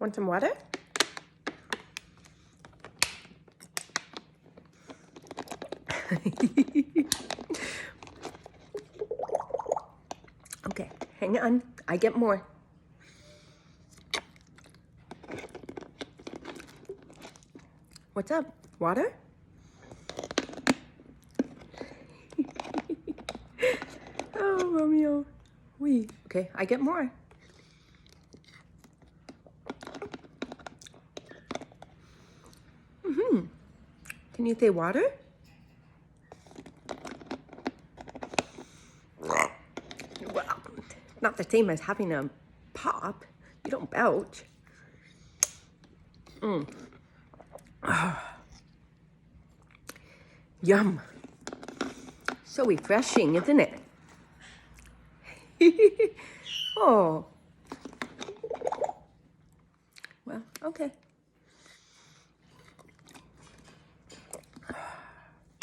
Want some water? Okay, hang on. I get more. What's up? Water? Oh, Romeo. Wee. Okay, I get more. Can you say water? Well, not the same as having a pop. You don't belch. Yum. So refreshing, isn't it? Oh. Well, okay.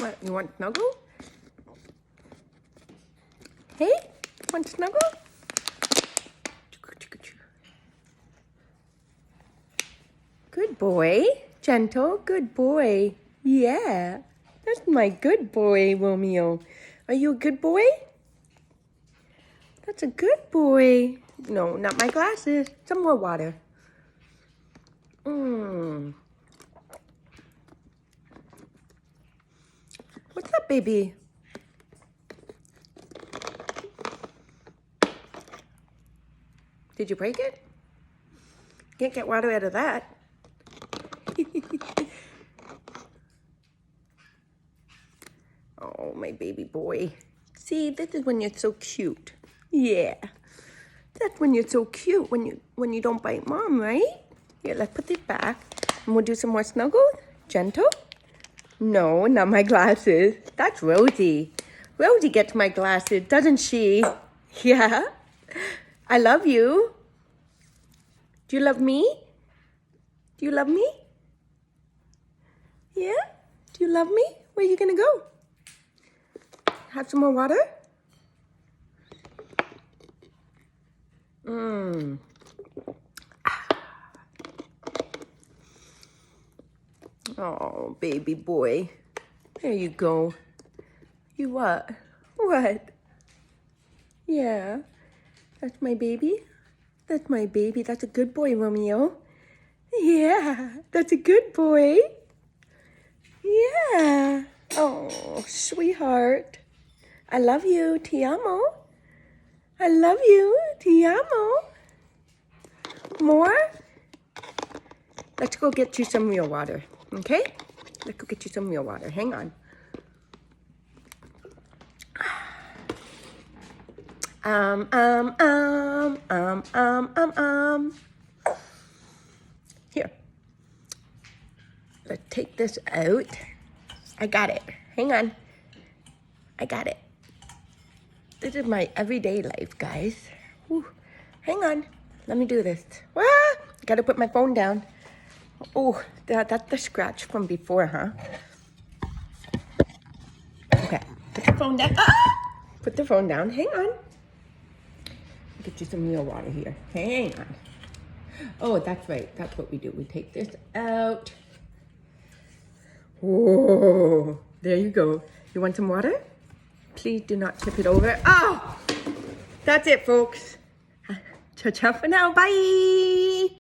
What, you want snuggle? Hey, want snuggle? Good boy. Gentle, good boy. Yeah, that's my good boy, Romeo. Are you a good boy? That's a good boy. No, not my glasses. Some more water. What's up, baby? Did you break it? Can't get water out of that. Oh, my baby boy. See, this is when you're so cute. Yeah. That's when you're so cute, when you don't bite mom, right? Here, let's put this back. And we'll do some more snuggles. Gentle. No, not my glasses. That's Rosie. Rosie gets my glasses, doesn't she? Yeah. I love you. Do you love me? Do you love me? Yeah? Do you love me? Where are you gonna go? Have some more water? Oh, baby boy. There you go. You what? What? Yeah. That's my baby? That's my baby. That's a good boy, Romeo. Yeah. That's a good boy. Yeah. Oh, sweetheart. I love you. Ti amo. I love you. Ti amo. More? Let's go get you some real water. Okay? Let's go get you some real water. Hang on. Here. Let's take this out. I got it. Hang on. I got it. This is my everyday life, guys. Whew. Hang on. Let me do this. Ah, gotta put my phone down. Oh, that's the scratch from before, huh? Okay, put the phone down. Ah! Put the phone down. Hang on. Get you some real water here. Hang on. Oh, that's right. That's what we do. We take this out. Whoa, there you go. You want some water? Please do not tip it over. Oh, that's it, folks. Ciao, ciao for now. Bye.